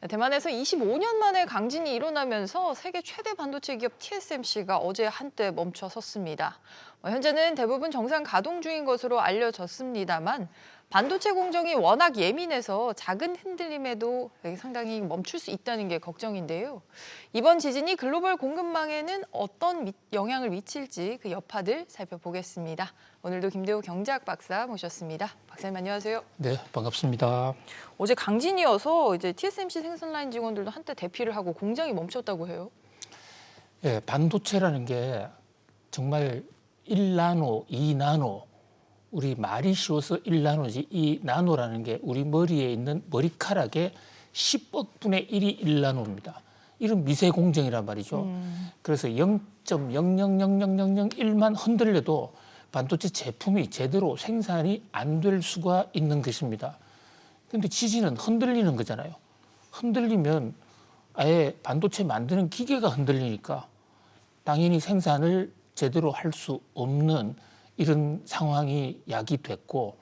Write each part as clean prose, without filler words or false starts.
대만에서 25년 만에 강진이 일어나면서 세계 최대 반도체 기업 TSMC가 어제 한때 멈춰섰습니다. 현재는 대부분 정상 가동 중인 것으로 알려졌습니다만 반도체 공정이 워낙 예민해서 작은 흔들림에도 상당히 멈출 수 있다는 게 걱정인데요. 이번 지진이 글로벌 공급망에는 어떤 영향을 미칠지 그 여파들 살펴보겠습니다. 오늘도 김대호 경제학 박사 모셨습니다. 박사님 안녕하세요. 네, 반갑습니다. 어제 강진이어서 이제 TSMC 생산 라인 직원들도 한때 대피를 하고 공장이 멈췄다고 해요. 예, 반도체라는 게 정말 1나노, 2나노, 우리 말이 쉬워서 1나노지 이 나노라는 게 우리 머리에 있는 머리카락의 10억 분의 1이 1나노입니다. 이런 미세 공정이란 말이죠. 그래서 0.000001만 흔들려도 반도체 제품이 제대로 생산이 안 될 수가 있는 것입니다. 그런데 지진은 흔들리는 거잖아요. 흔들리면 아예 반도체 만드는 기계가 흔들리니까 당연히 생산을 제대로 할 수 없는 이런 상황이 야기됐고,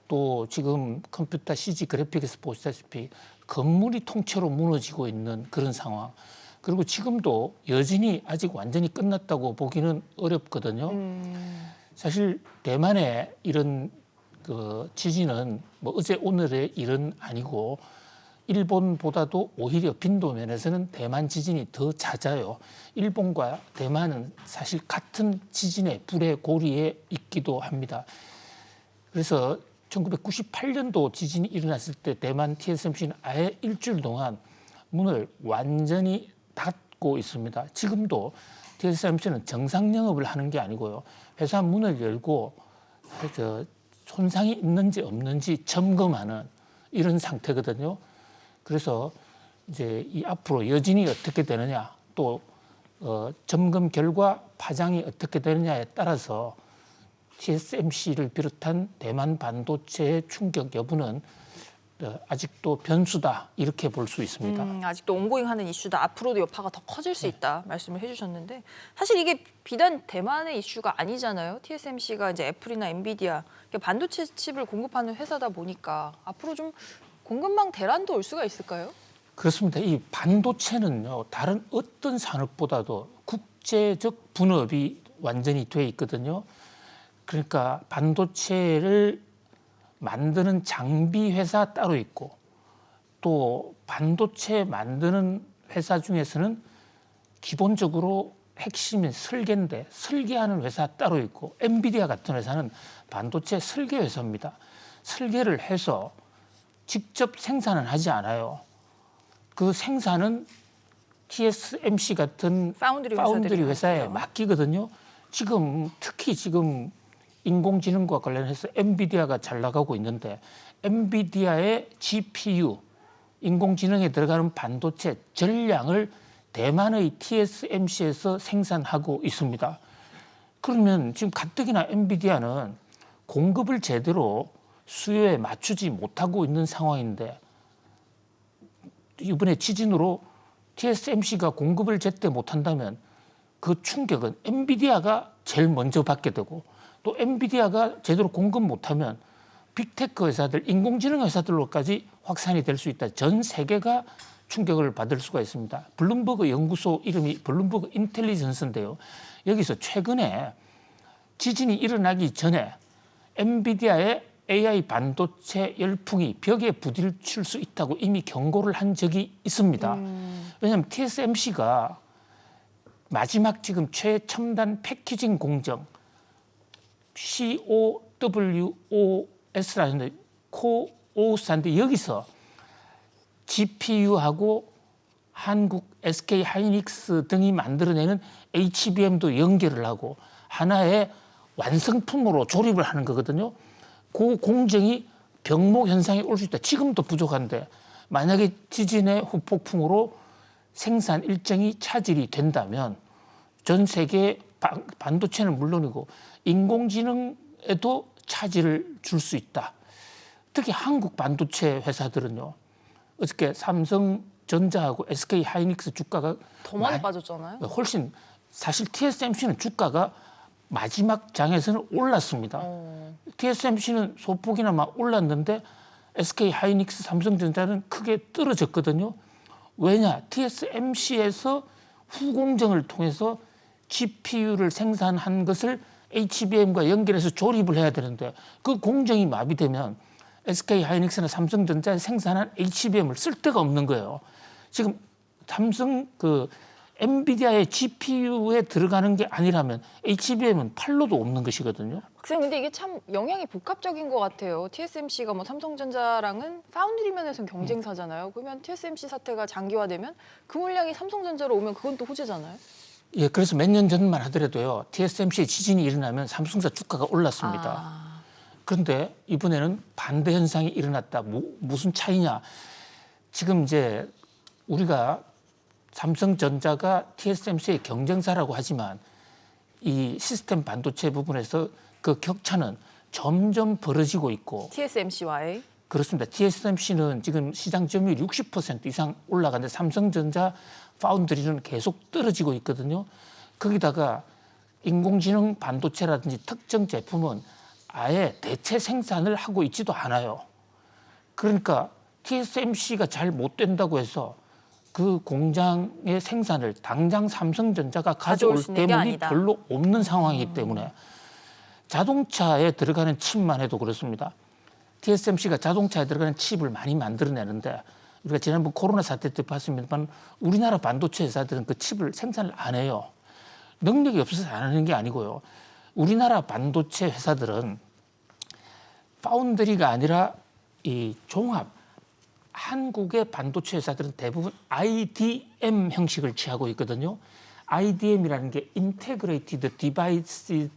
또 지금 컴퓨터 CG 그래픽에서 보시다시피 건물이 통째로 무너지고 있는 그런 상황. 그리고 지금도 여전히 아직 완전히 끝났다고 보기는 어렵거든요. 사실 대만의 이런 그 지진은 뭐 어제 오늘의 일은 아니고 일본보다도 오히려 빈도 면에서는 대만 지진이 더 잦아요. 일본과 대만은 사실 같은 지진의 불의 고리에 있기도 합니다. 그래서 1998년도 지진이 일어났을 때 대만 TSMC는 아예 일주일 동안 문을 완전히 닫고 있습니다. 지금도 TSMC는 정상 영업을 하는 게 아니고요. 회사 문을 열고 손상이 있는지 없는지 점검하는 이런 상태거든요. 그래서 이제 이 앞으로 여진이 어떻게 되느냐, 또 점검 결과 파장이 어떻게 되느냐에 따라서 TSMC를 비롯한 대만 반도체의 충격 여부는 아직도 변수다 이렇게 볼 수 있습니다. 아직도 온고잉하는 이슈다. 앞으로도 여파가 더 커질 수 있다 말씀을 해주셨는데 사실 이게 비단 대만의 이슈가 아니잖아요. TSMC가 이제 애플이나 엔비디아 반도체 칩을 공급하는 회사다 보니까 앞으로 좀 공급망 대란도 올 수가 있을까요? 그렇습니다. 이 반도체는요, 다른 어떤 산업보다도 국제적 분업이 완전히 돼 있거든요. 그러니까 반도체를 만드는 장비 회사 따로 있고, 또 반도체 만드는 회사 중에서는 기본적으로 핵심인 설계인데 설계하는 회사 따로 있고, 엔비디아 같은 회사는 반도체 설계 회사입니다. 설계를 해서 직접 생산은 하지 않아요. 그 생산은 TSMC 같은 파운드리 회사에 맡기거든요. 특히 지금 인공지능과 관련해서 엔비디아가 잘 나가고 있는데, 엔비디아의 GPU, 인공지능에 들어가는 반도체 전량을 대만의 TSMC에서 생산하고 있습니다. 그러면 지금 가뜩이나 엔비디아는 공급을 제대로 수요에 맞추지 못하고 있는 상황인데, 이번에 지진으로 TSMC가 공급을 제때 못한다면 그 충격은 엔비디아가 제일 먼저 받게 되고, 또 엔비디아가 제대로 공급 못하면 빅테크 회사들, 인공지능 회사들로까지 확산이 될 수 있다. 전 세계가 충격을 받을 수가 있습니다. 블룸버그 연구소 이름이 블룸버그 인텔리전스인데요. 여기서 최근에 지진이 일어나기 전에 엔비디아의 AI 반도체 열풍이 벽에 부딪힐 수 있다고 이미 경고를 한 적이 있습니다. 왜냐하면 TSMC가 마지막 지금 최첨단 패키징 공정 CoWoS라는 코오스인데, 여기서 GPU하고 한국 SK 하이닉스 등이 만들어내는 HBM도 연결을 하고 하나의 완성품으로 조립을 하는 거거든요. 그 공정이 병목 현상이 올 수 있다. 지금도 부족한데 만약에 지진의 후폭풍으로 생산 일정이 차질이 된다면 전 세계 반도체는 물론이고 인공지능에도 차질을 줄 수 있다. 특히 한국 반도체 회사들은요, 어저께 삼성전자하고 SK 하이닉스 주가가 더 많이 빠졌잖아요. 훨씬, 사실 TSMC는 주가가 마지막 장에서는 올랐습니다. TSMC는 소폭이나마 올랐는데 SK 하이닉스, 삼성전자는 크게 떨어졌거든요. 왜냐? TSMC에서 후공정을 통해서 GPU를 생산한 것을 HBM과 연결해서 조립을 해야 되는데 그 공정이 마비되면 SK 하이닉스나 삼성전자에 생산한 HBM을 쓸 데가 없는 거예요. 지금 삼성 엔비디아의 GPU에 들어가는 게 아니라면 HBM은 팔로도 없는 것이거든요. 박사님, 근데 이게 참 영향이 복합적인 것 같아요. TSMC가 뭐 삼성전자랑은 파운드리 면에서는 경쟁사잖아요. 그러면 TSMC 사태가 장기화되면 그 물량이 삼성전자로 오면 그건 또 호재잖아요. 예, 그래서 몇 년 전만 하더라도요, TSMC의 지진이 일어나면 삼성전자 주가가 올랐습니다. 그런데 이번에는 반대 현상이 일어났다. 무슨 차이냐? 지금 이제 우리가 삼성전자가 TSMC의 경쟁사라고 하지만 이 시스템 반도체 부분에서 그 격차는 점점 벌어지고 있고 TSMC와의. 그렇습니다. TSMC는 지금 시장 점유율 60% 이상 올라가는데 삼성전자 파운드리는 계속 떨어지고 있거든요. 거기다가 인공지능 반도체라든지 특정 제품은 아예 대체 생산을 하고 있지도 않아요. 그러니까 TSMC가 잘 못 된다고 해서 그 공장의 생산을 당장 삼성전자가 가져올 때문에 별로 없는 상황이기 때문에 자동차에 들어가는 칩만 해도 그렇습니다. TSMC가 자동차에 들어가는 칩을 많이 만들어내는데 우리가 지난번 코로나 사태 때 봤습니다만 우리나라 반도체 회사들은 그 칩을 생산을 안 해요. 능력이 없어서 안 하는 게 아니고요. 우리나라 반도체 회사들은 파운드리가 아니라 이 종합 한국의 반도체 회사들은 대부분 IDM 형식을 취하고 있거든요. IDM이라는 게 Integrated Device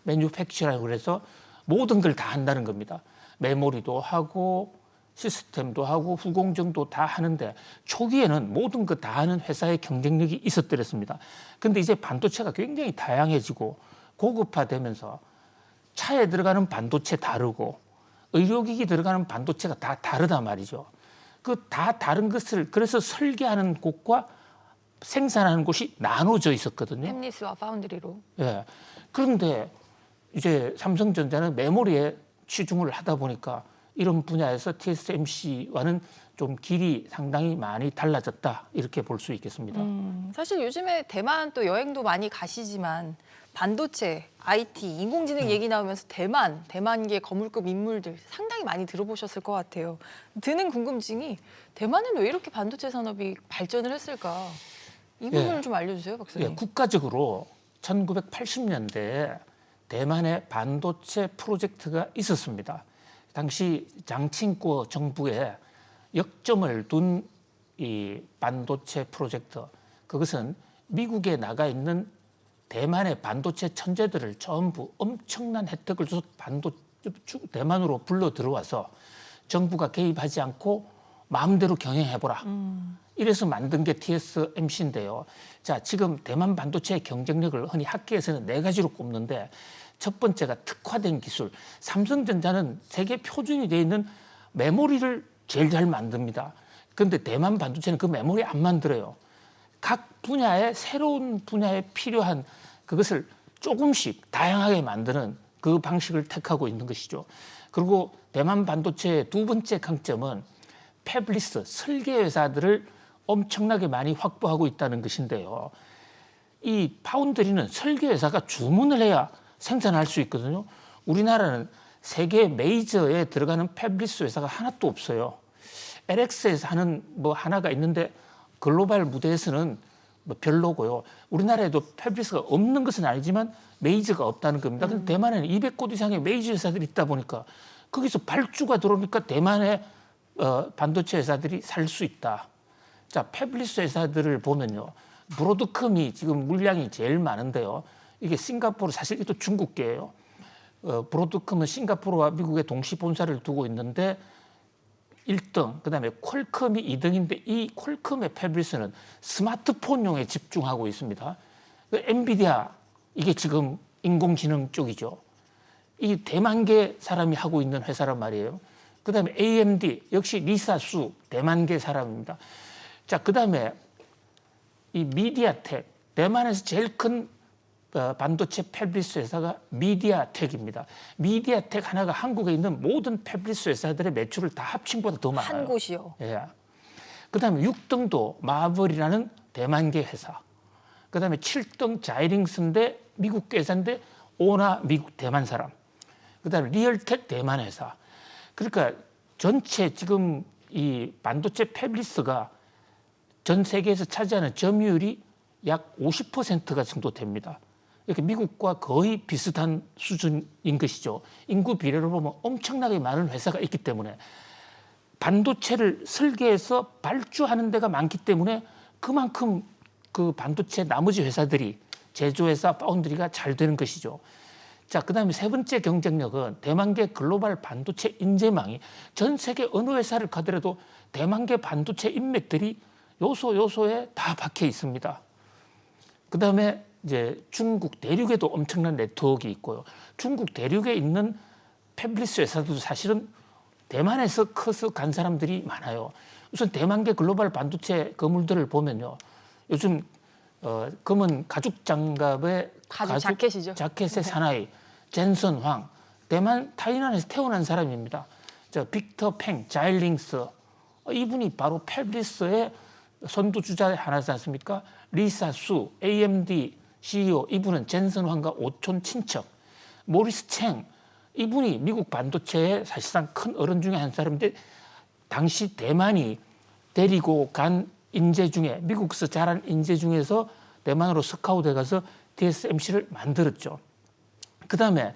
Manufacturing이라고 그래서 모든 걸 다 한다는 겁니다. 메모리도 하고 시스템도 하고 후공정도 다 하는데 초기에는 모든 거 다 하는 회사의 경쟁력이 있었더랬습니다. 그런데 이제 반도체가 굉장히 다양해지고 고급화되면서 차에 들어가는 반도체 다르고 의료기기 들어가는 반도체가 다 다르단 말이죠. 그 다 다른 것을 그래서 설계하는 곳과 생산하는 곳이 나눠져 있었거든요. 팹리스와 파운드리로. 예. 그런데 이제 삼성전자는 메모리에 치중을 하다 보니까 이런 분야에서 TSMC와는 좀 길이 상당히 많이 달라졌다 이렇게 볼 수 있겠습니다. 사실 요즘에 대만 또 여행도 많이 가시지만 반도체, IT, 인공지능 얘기 나오면서 대만계 거물급 인물들 상당히 많이 들어보셨을 것 같아요. 드는 궁금증이 대만은 왜 이렇게 반도체 산업이 발전을 했을까? 이 부분을 좀 알려주세요, 박사님. 예, 국가적으로 1980년대에 대만의 반도체 프로젝트가 있었습니다. 당시 장칭고 정부에 역점을 둔 이 반도체 프로젝트, 그것은 미국에 나가 있는 대만의 반도체 천재들을 전부 엄청난 혜택을 줘서 대만으로 불러 들어와서 정부가 개입하지 않고 마음대로 경영해보라. 이래서 만든 게 TSMC인데요. 자, 지금 대만 반도체의 경쟁력을 흔히 학계에서는 4가지로 꼽는데 첫 번째가 특화된 기술. 삼성전자는 세계 표준이 되어 있는 메모리를 제일 잘 만듭니다. 그런데 대만 반도체는 그 메모리 안 만들어요. 각 분야의 새로운 분야에 필요한 그것을 조금씩 다양하게 만드는 그 방식을 택하고 있는 것이죠. 그리고 대만 반도체의 두 번째 강점은 패블리스, 설계 회사들을 엄청나게 많이 확보하고 있다는 것인데요. 이 파운드리는 설계 회사가 주문을 해야 생산할 수 있거든요. 우리나라는 세계 메이저에 들어가는 패블리스 회사가 하나도 없어요. LX에서 하는 뭐 하나가 있는데 글로벌 무대에서는 뭐 별로고요. 우리나라에도 패블리스가 없는 것은 아니지만 메이저가 없다는 겁니다. 근데 대만에는 200곳 이상의 메이저 회사들이 있다 보니까 거기서 발주가 들어오니까 대만의 반도체 회사들이 살 수 있다. 자, 패블리스 회사들을 보면요. 브로드컴이 지금 물량이 제일 많은데요. 이게 싱가포르, 사실 이것도 중국계예요. 브로드컴은 싱가포르와 미국에 동시 본사를 두고 있는데 1등, 그다음에 퀄컴이 2등인데 이 퀄컴의 패블리스는 스마트폰용에 집중하고 있습니다. 엔비디아, 이게 지금 인공지능 쪽이죠. 이 대만계 사람이 하고 있는 회사란 말이에요. 그다음에 AMD, 역시 리사수 대만계 사람입니다. 자, 그다음에 이 미디아텍, 대만에서 제일 큰 반도체 패블리스 회사가 미디아텍입니다. 미디아텍 하나가 한국에 있는 모든 패블리스 회사들의 매출을 다 합친 것보다 더 많아요. 한 곳이요. 예. 그다음에 6등도 마블이라는 대만계 회사. 그다음에 7등 자이링스인데 미국 회사인데 오나 미국 대만 사람. 그다음에 리얼텍 대만 회사. 그러니까 전체 지금 이 반도체 패블리스가 전 세계에서 차지하는 점유율이 약 50%가 정도 됩니다. 이렇게 미국과 거의 비슷한 수준인 것이죠. 인구 비례로 보면 엄청나게 많은 회사가 있기 때문에 반도체를 설계해서 발주하는 데가 많기 때문에 그만큼 그 반도체 나머지 회사들이 제조회사 파운드리가 잘 되는 것이죠. 자, 그다음에 세 번째 경쟁력은 대만계 글로벌 반도체 인재망이 전 세계 어느 회사를 가더라도 대만계 반도체 인맥들이 요소요소에 다 박혀 있습니다. 그다음에 이제 중국 대륙에도 엄청난 네트워크가 있고요. 중국 대륙에 있는 패블리스 회사들도 사실은 대만에서 커서 간 사람들이 많아요. 우선 대만계 글로벌 반도체 건물들을 보면요. 요즘 검은 가죽 장갑에 가죽 자켓이죠. 자켓의 사나이 젠선 황, 대만 타이난에서 태어난 사람입니다. 저 빅터 팽, 자일링스 이분이 바로 패블리스의 선두주자 하나지 않습니까? 리사 수, AMD CEO 이분은 젠슨 황과 오촌 친척. 모리스 챙 이분이 미국 반도체의 사실상 큰 어른 중에 한 사람인데 당시 대만이 데리고 간 인재 중에 미국에서 자란 인재 중에서 대만으로 스카우트해 가서 TSMC를 만들었죠. 그다음에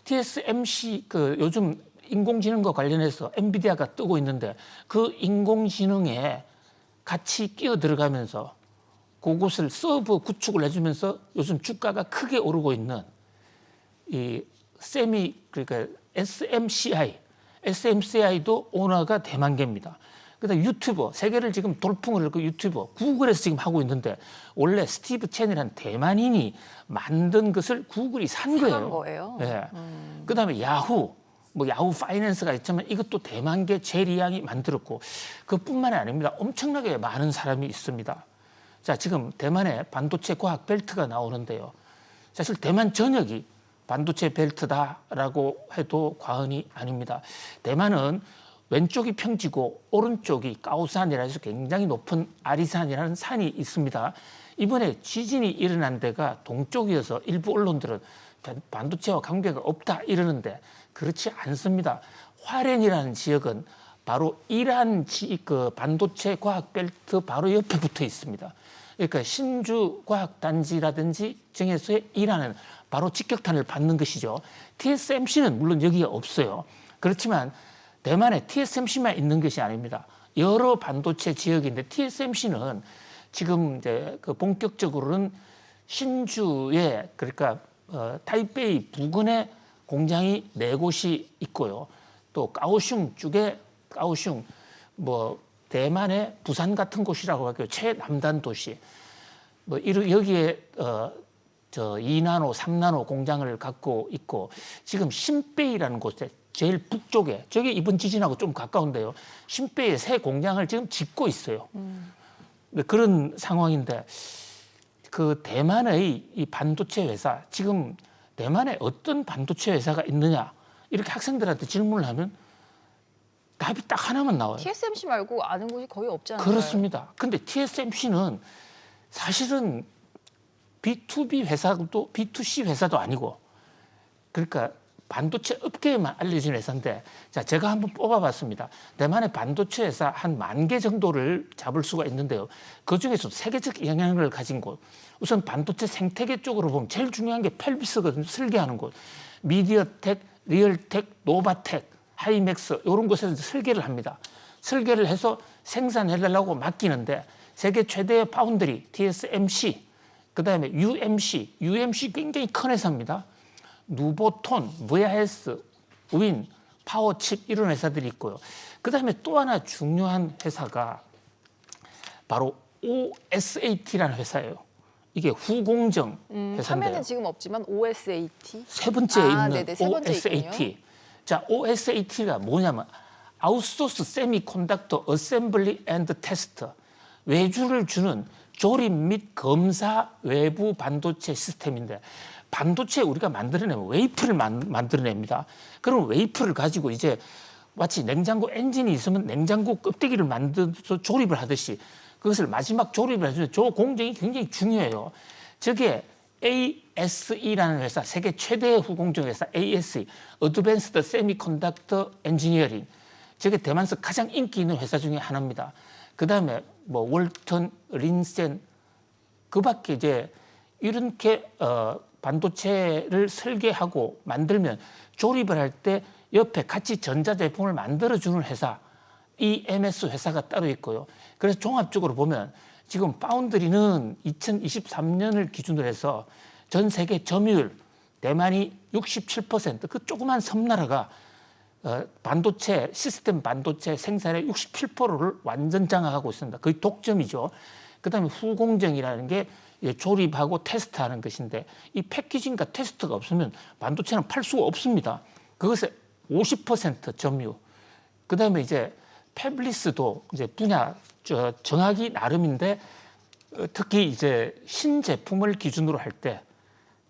TSMC 그 요즘 인공지능과 관련해서 엔비디아가 뜨고 있는데 그 인공지능에 같이 끼어 들어가면서 그곳을 서버 구축을 해주면서 요즘 주가가 크게 오르고 있는 이 그러니까 SMCI도 오너가 대만계입니다. 그다음 유튜버 세계를 지금 돌풍을 일고 유튜버 구글에서 지금 하고 있는데 원래 스티브 첸이라는 대만인이 만든 것을 구글이 산 거예요. 네. 그다음에 야후 뭐 야후 파이낸스가 있지만 이것도 대만계 제리양이 만들었고 그뿐만이 아닙니다. 엄청나게 많은 사람이 있습니다. 자, 지금 대만의 반도체 과학 벨트가 나오는데요. 사실 대만 전역이 반도체 벨트다라고 해도 과언이 아닙니다. 대만은 왼쪽이 평지고 오른쪽이 까오산이라 해서 굉장히 높은 아리산이라는 산이 있습니다. 이번에 지진이 일어난 데가 동쪽이어서 일부 언론들은 반도체와 관계가 없다 이러는데 그렇지 않습니다. 화롄이라는 지역은 바로 이란 그 반도체 과학 벨트 바로 옆에 붙어 있습니다. 그러니까 신주 과학단지라든지 정에서의 이란은 바로 직격탄을 받는 것이죠. TSMC는 물론 여기에 없어요. 그렇지만 대만에 TSMC만 있는 것이 아닙니다. 여러 반도체 지역인데 TSMC는 지금 이제 그 본격적으로는 신주에 그러니까 타이베이 부근에 공장이 4곳이 있고요. 또 까오슝 쪽에 까오슝 뭐 대만의 부산 같은 곳이라고 할게요. 최남단 도시. 뭐 여기에 저 2나노, 3나노 공장을 갖고 있고 지금 신베이라는 곳에 제일 북쪽에 저게 이번 지진하고 좀 가까운데요. 신베이에 새 공장을 지금 짓고 있어요. 그런 상황인데 그 대만의 이 반도체 회사 지금 대만에 어떤 반도체 회사가 있느냐 이렇게 학생들한테 질문을 하면 답이 딱 하나만 나와요. TSMC 말고 아는 곳이 거의 없지 않나요? 그렇습니다. 근데 TSMC는 사실은 B2B 회사도 B2C 회사도 아니고 그러니까 반도체 업계에만 알려진 회사인데 자 제가 한번 뽑아봤습니다. 대만의 반도체 회사 한 10,000개 정도를 잡을 수가 있는데요. 그중에서 세계적 영향력을 가진 곳 우선 반도체 생태계 쪽으로 보면 제일 중요한 게 펠비스거든요. 설계하는 곳. 미디어텍, 리얼텍, 노바텍, 하이맥스 이런 곳에서 설계를 합니다. 설계를 해서 생산해달라고 맡기는데 세계 최대의 파운드리 TSMC 그다음에 UMC 굉장히 큰 회사입니다. 누보톤, VIS, 윈, 파워칩 이런 회사들이 있고요. 그다음에 또 하나 중요한 회사가 바로 OSAT라는 회사예요. 이게 후공정 회사인데요. 화면은 지금 없지만 OSAT 세 번째에 있는 네네, 세 번째 OSAT. 있군요. 자, OSAT가 뭐냐면 아웃소스 세미컨덕터 어셈블리 앤드 테스트 외주를 주는 조립 및 검사 외부 반도체 시스템인데 반도체 우리가 만들어내면 웨이프를 만들어냅니다. 그럼 웨이프를 가지고 이제 마치 냉장고 엔진이 있으면 냉장고 껍데기를 만들어서 조립을 하듯이 그것을 마지막 조립을 해주는 저 공정이 굉장히 중요해요. 저게 ASE라는 회사, 세계 최대의 후공정 회사 ASE, Advanced Semiconductor Engineering. 저게 대만에서 가장 인기 있는 회사 중에 하나입니다. 그다음에 뭐 월턴, 린센, 그밖에 이제 이렇게 반도체를 설계하고 만들면 조립을 할 때 옆에 같이 전자제품을 만들어주는 회사, EMS 회사가 따로 있고요. 그래서 종합적으로 보면 지금 파운드리는 2023년을 기준으로 해서 전 세계 점유율 대만이 67%, 그 조그만 섬나라가 반도체 시스템 반도체 생산의 67%를 완전 장악하고 있습니다. 거의 독점이죠. 그다음에 후공정이라는 게 조립하고 테스트하는 것인데 이 패키징과 테스트가 없으면 반도체는 팔 수가 없습니다. 그것의 50% 점유. 그다음에 이제 패블리스도 이제 분야 정하기 나름인데 특히 이제 신제품을 기준으로 할 때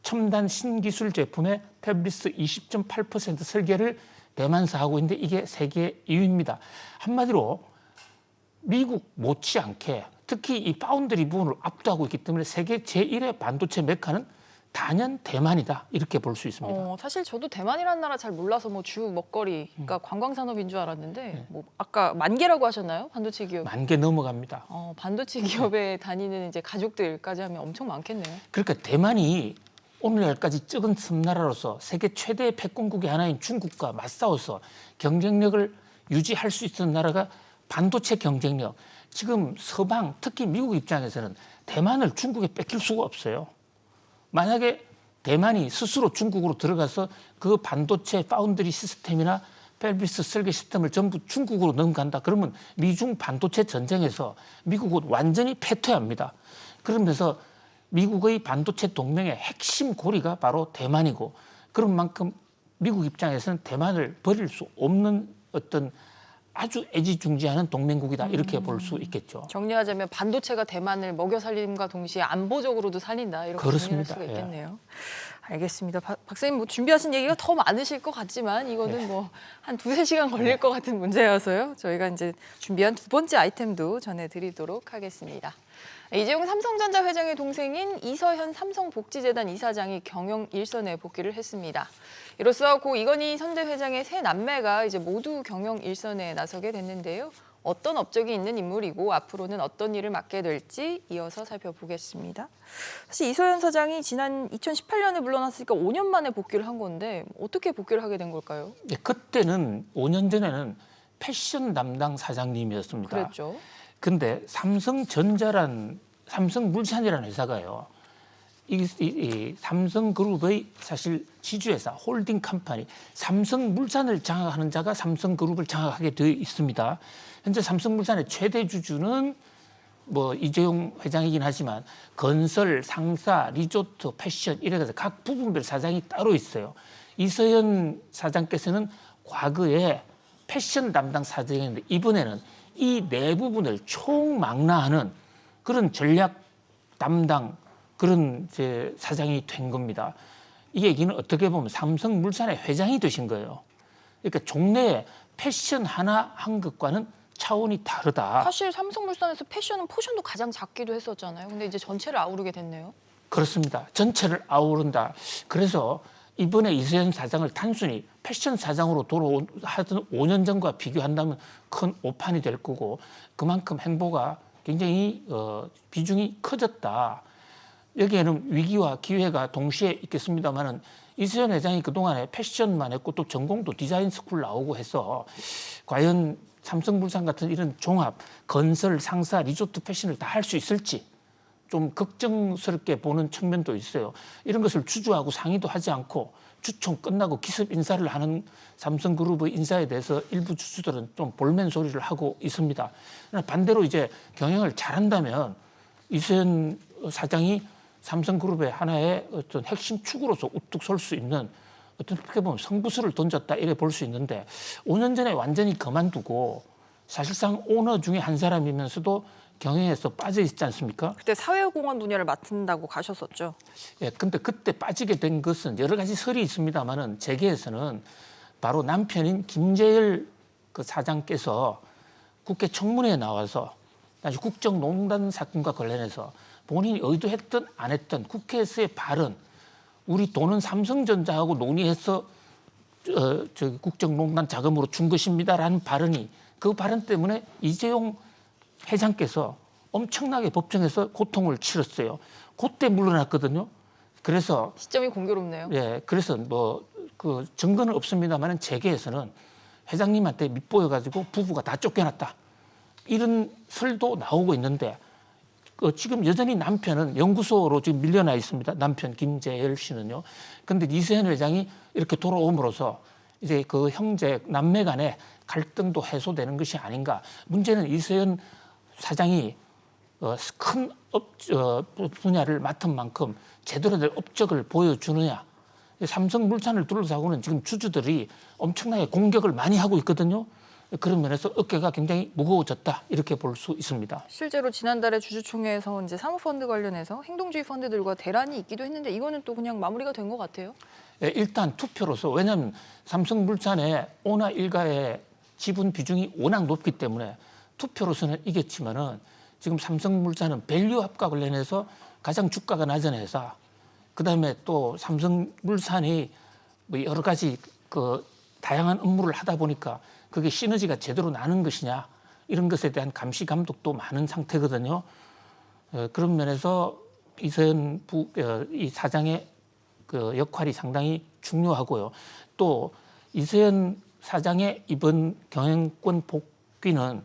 첨단 신기술 제품의 패블리스 20.8% 설계를 대만에서 하고 있는데 이게 세계 2위입니다. 한마디로 미국 못지않게 특히 이 파운드리 부분을 압도하고 있기 때문에 세계 제1의 반도체 메카는 단연 대만이다 이렇게 볼 수 있습니다. 사실 저도 대만이라는 나라 잘 몰라서 뭐 주 먹거리, 그러니까 관광산업인 줄 알았는데 뭐 아까 만 개라고 하셨나요? 반도체 기업. 만 개 넘어갑니다. 반도체 기업에 다니는 이제 가족들까지 하면 엄청 많겠네요. 그러니까 대만이 오늘날까지 적은 섬나라로서 세계 최대의 패권국의 하나인 중국과 맞싸워서 경쟁력을 유지할 수 있는 나라가 반도체 경쟁력. 지금 서방, 특히 미국 입장에서는 대만을 중국에 뺏길 수가 없어요. 만약에 대만이 스스로 중국으로 들어가서 그 반도체 파운드리 시스템이나 펠비스 설계 시스템을 전부 중국으로 넘어간다. 그러면 미중 반도체 전쟁에서 미국은 완전히 패퇴합니다. 그러면서 미국의 반도체 동맹의 핵심 고리가 바로 대만이고 그런 만큼 미국 입장에서는 대만을 버릴 수 없는 어떤 아주 애지중지하는 동맹국이다 이렇게 볼 수 있겠죠. 정리하자면 반도체가 대만을 먹여 살림과 동시에 안보적으로도 살린다 이렇게 정리할 수가 있겠네요. 알겠습니다. 박사님 뭐 준비하신 얘기가 더 많으실 것 같지만 이거는 뭐 한 두세 시간 걸릴 것 같은 문제여서요. 저희가 이제 준비한 두 번째 아이템도 전해드리도록 하겠습니다. 이재용 삼성전자 회장의 동생인 이서현 삼성복지재단 이사장이 경영 일선에 복귀를 했습니다. 이로써 고 이건희 선대 회장의 세 남매가 이제 모두 경영 일선에 나서게 됐는데요. 어떤 업적이 있는 인물이고 앞으로는 어떤 일을 맡게 될지 이어서 살펴보겠습니다. 사실 이서현 사장이 지난 2018년에 물러났으니까 5년 만에 복귀를 한 건데 어떻게 복귀를 하게 된 걸까요? 네, 그때는 5년 전에는 패션 담당 사장님이었습니다. 그랬죠. 근데 삼성물산이라는 회사가요. 이 삼성그룹의 사실 지주회사, 홀딩 컴퍼니, 삼성물산을 장악하는 자가 삼성그룹을 장악하게 되어 있습니다. 현재 삼성물산의 최대 주주는 뭐 이재용 회장이긴 하지만 건설, 상사, 리조트, 패션 이래서 각 부분별 사장이 따로 있어요. 이서현 사장께서는 과거에 패션 담당 사장이었는데 이번에는 이 네 부분을 총망라하는 그런 전략 담당 그런 이제 사장이 된 겁니다. 이 얘기는 어떻게 보면 삼성물산의 회장이 되신 거예요. 그러니까 종래에 패션 하나 한 것과는 차원이 다르다. 사실 삼성물산에서 패션은 포션도 가장 작기도 했었잖아요. 근데 이제 전체를 아우르게 됐네요. 그렇습니다. 전체를 아우른다. 그래서 이번에 이서현 사장을 단순히 패션 사장으로 하던 5년 전과 비교한다면 큰 오판이 될 거고 그만큼 행보가 굉장히 비중이 커졌다. 여기에는 위기와 기회가 동시에 있겠습니다만은 이서현 회장이 그동안에 패션만 했고 또 전공도 디자인 스쿨 나오고 해서 과연 삼성물산 같은 이런 종합 건설, 상사, 리조트 패션을 다 할 수 있을지 좀 걱정스럽게 보는 측면도 있어요. 이런 것을 주주하고 상의도 하지 않고 주총 끝나고 기습 인사를 하는 삼성그룹의 인사에 대해서 일부 주주들은 좀 볼멘 소리를 하고 있습니다. 반대로 이제 경영을 잘한다면 이서현 사장이 삼성그룹의 하나의 어떤 핵심 축으로서 우뚝 설 수 있는 어떻게 보면 성부수를 던졌다 이래 볼 수 있는데 5년 전에 완전히 그만두고 사실상 오너 중에 한 사람이면서도 경영에서 빠져 있지 않습니까? 그때 사회공헌 분야를 맡는다고 가셨었죠. 예, 근데 그때 빠지게 된 것은 여러 가지 설이 있습니다만은 재계에서는 바로 남편인 김재열 그 사장께서 국회 청문회에 나와서 다시 국정농단 사건과 관련해서 본인이 의도했든 안 했든 국회에서의 발언, 우리 돈은 삼성전자하고 논의해서 국정농단 자금으로 준 것입니다라는 발언이, 그 발언 때문에 이재용 회장께서 엄청나게 법정에서 고통을 치렀어요. 그때 물러났거든요. 그래서 시점이 공교롭네요. 예, 그래서 뭐 그 증거는 없습니다만은 재계에서는 회장님한테 밑보여가지고 부부가 다 쫓겨났다, 이런 설도 나오고 있는데, 지금 여전히 남편은 연구소로 지금 밀려나 있습니다. 남편 김재열 씨는요. 그런데 이세현 회장이 이렇게 돌아옴으로써 이제 그 형제 남매 간의 갈등도 해소되는 것이 아닌가. 문제는 이세현 사장이 큰 분야를 맡은 만큼 제대로 된 업적을 보여주느냐. 삼성물산을 둘러싸고는 지금 주주들이 엄청나게 공격을 많이 하고 있거든요. 그런 면에서 어깨가 굉장히 무거워졌다, 이렇게 볼 수 있습니다. 실제로 지난달에 주주총회에서 이제 사모펀드 관련해서 행동주의 펀드들과 대란이 있기도 했는데 이거는 또 그냥 마무리가 된 것 같아요. 예, 일단 투표로서, 왜냐하면 삼성물산의 오나 일가의 지분 비중이 워낙 높기 때문에 투표로서는 이겼지만은 지금 삼성물산은 밸류업과 관련해서 가장 주가가 낮은 회사, 그다음에 또 삼성물산이 뭐 여러 가지 그 다양한 업무를 하다 보니까 그게 시너지가 제대로 나는 것이냐, 이런 것에 대한 감시 감독도 많은 상태거든요. 그런 면에서 이세현 이 사장의 그 역할이 상당히 중요하고요. 또 이세현 사장의 이번 경영권 복귀는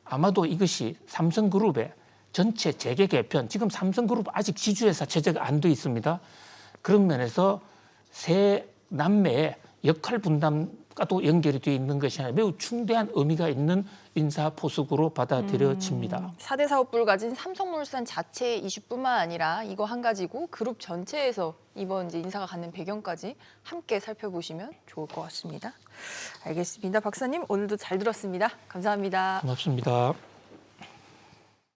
아마도 이것이 삼성그룹의 전체 재계 개편, 지금 삼성그룹 아직 지주회사 체제가 안 돼 있습니다. 그런 면에서 세 남매의 역할 분담과도 연결이 되어 있는 것이 아니라 매우 중대한 의미가 있는 인사포석으로 받아들여집니다. 4대 사업부를 가진 삼성물산 자체의 이슈뿐만 아니라 이거 한 가지고 그룹 전체에서 이번 이제 인사가 갖는 배경까지 함께 살펴보시면 좋을 것 같습니다. 알겠습니다. 박사님, 오늘도 잘 들었습니다. 감사합니다. 고맙습니다.